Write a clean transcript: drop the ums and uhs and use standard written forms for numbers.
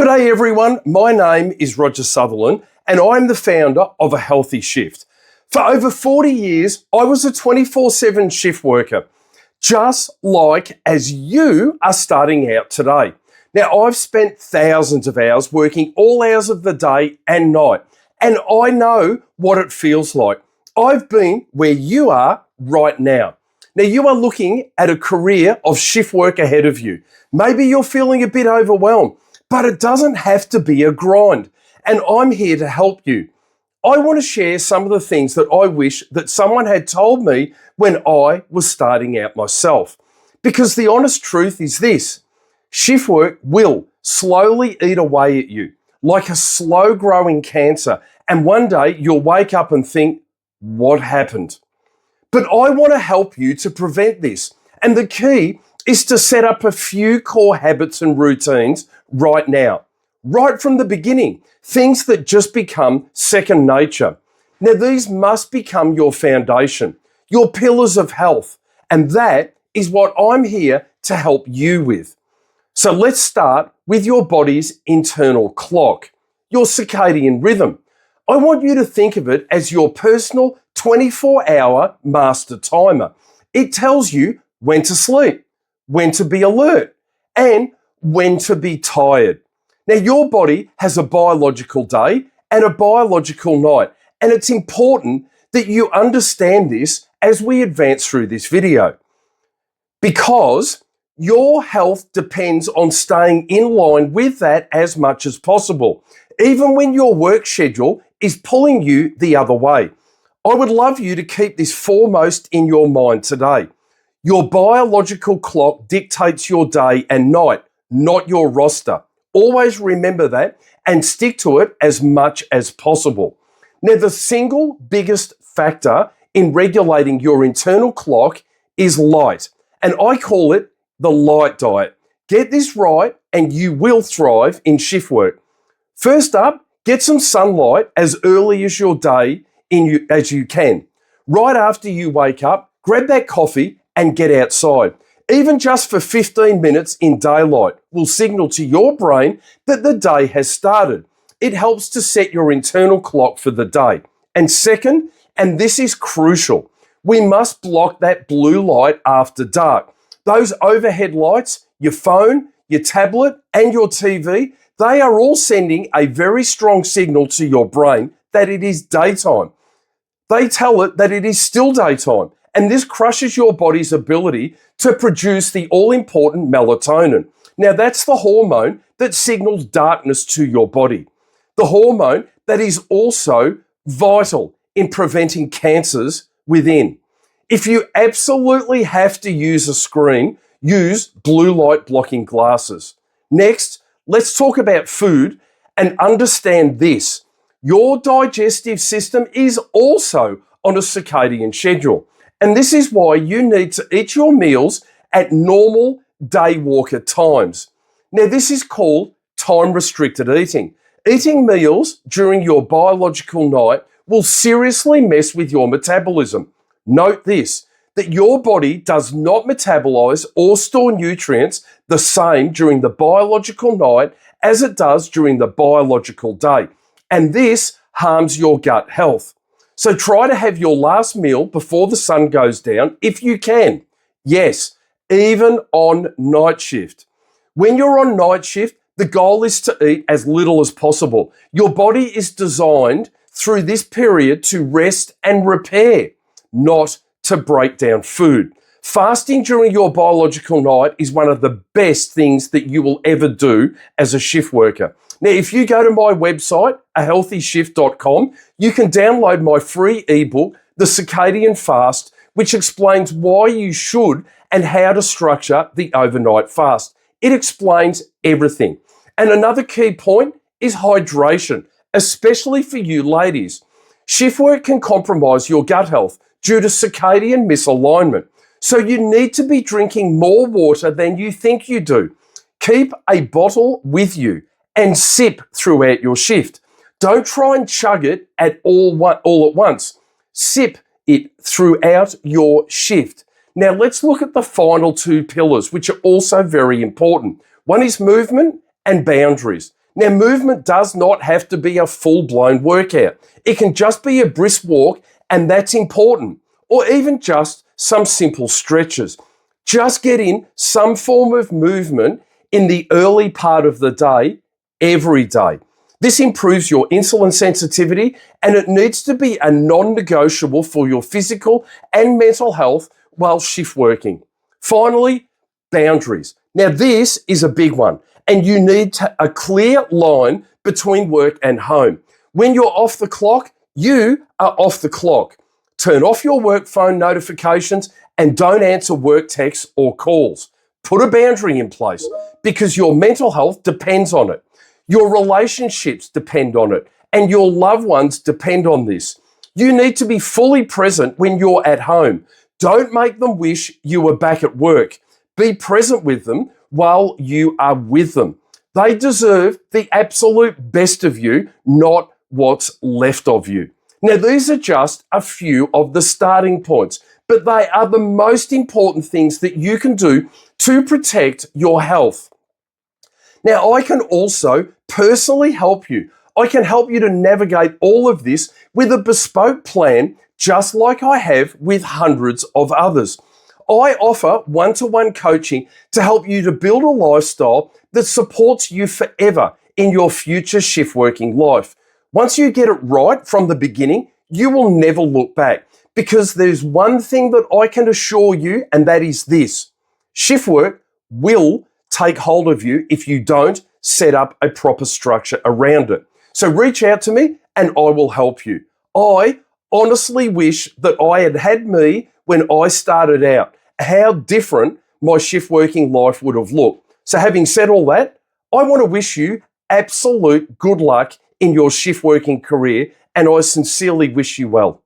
G'day everyone, my name is Roger Sutherland and I'm the founder of A Healthy Shift. For over 40 years, I was a 24/7 shift worker, just like as you are starting out today. Now, I've spent thousands of hours working all hours of the day and night, and I know what it feels like. I've been where you are right now. Now, you are looking at a career of shift work ahead of you. Maybe you're feeling a bit overwhelmed, but it doesn't have to be a grind, and I'm here to help you. I want to share some of the things that I wish that someone had told me when I was starting out myself. Because the honest truth is this: shift work will slowly eat away at you like a slow growing cancer, and one day you'll wake up and think, what happened? But I want to help you to prevent this, and the key is to set up a few core habits and routines right now, right from the beginning, things that just become second nature. Now, these must become your foundation, your pillars of health, and that is what I'm here to help you with. So let's start with your body's internal clock, your circadian rhythm. I want you to think of it as your personal 24-hour master timer. It tells you when to sleep, when to be alert, and when to be tired. Now, your body has a biological day and a biological night, and it's important that you understand this as we advance through this video, because your health depends on staying in line with that as much as possible, even when your work schedule is pulling you the other way. I would love you to keep this foremost in your mind today. Your biological clock dictates your day and night, not your roster. Always remember that and stick to it as much as possible. Now, the single biggest factor in regulating your internal clock is light, and I call it the light diet. Get this right and you will thrive in shift work. First up, get some sunlight as early as your day as you can. Right after you wake up, grab that coffee and get outside. Even just for 15 minutes in daylight will signal to your brain that the day has started. It helps to set your internal clock for the day. And second, and this is crucial, we must block that blue light after dark. Those overhead lights, your phone, your tablet, and your TV, they are all sending a very strong signal to your brain that it is daytime. They tell it that it is still daytime, and this crushes your body's ability to produce the all-important melatonin. Now, that's the hormone that signals darkness to your body. The hormone that is also vital in preventing cancers within. If you absolutely have to use a screen, use blue light blocking glasses. Next, let's talk about food and understand this. Your digestive system is also on a circadian schedule. And this is why you need to eat your meals at normal day walker times. Now, this is called time-restricted eating. Eating meals during your biological night will seriously mess with your metabolism. Note this, that your body does not metabolize or store nutrients the same during the biological night as it does during the biological day. And this harms your gut health. So try to have your last meal before the sun goes down if you can. Yes, even on night shift. When you're on night shift, the goal is to eat as little as possible. Your body is designed through this period to rest and repair, not to break down food. Fasting during your biological night is one of the best things that you will ever do as a shift worker. Now, if you go to my website, ahealthyshift.com, you can download my free ebook, The Circadian Fast, which explains why you should and how to structure the overnight fast. It explains everything. And another key point is hydration, especially for you ladies. Shift work can compromise your gut health due to circadian misalignment. So you need to be drinking more water than you think you do. Keep a bottle with you and sip throughout your shift. Don't try and chug it all at once. Sip it throughout your shift. Now let's look at the final two pillars, which are also very important. One is movement and boundaries. Now, movement does not have to be a full-blown workout. It can just be a brisk walk, and that's important, or even just some simple stretches. Just get in some form of movement in the early part of the day, every day. This improves your insulin sensitivity, and it needs to be a non-negotiable for your physical and mental health while shift working. Finally, boundaries. Now, this is a big one, and you need a clear line between work and home. When you're off the clock, you are off the clock. Turn off your work phone notifications and don't answer work texts or calls. Put a boundary in place because your mental health depends on it. Your relationships depend on it, and your loved ones depend on this. You need to be fully present when you're at home. Don't make them wish you were back at work. Be present with them while you are with them. They deserve the absolute best of you, not what's left of you. Now, these are just a few of the starting points, but they are the most important things that you can do to protect your health. Now, I can also personally help you. I can help you to navigate all of this with a bespoke plan, just like I have with hundreds of others. I offer one-to-one coaching to help you to build a lifestyle that supports you forever in your future shift working life. Once you get it right from the beginning, you will never look back, because there's one thing that I can assure you, and that is this: shift work will take hold of you if you don't set up a proper structure around it. So reach out to me and I will help you. I honestly wish that I had had me when I started out, how different my shift working life would have looked. So having said all that, I want to wish you absolute good luck in your shift working career, and I sincerely wish you well.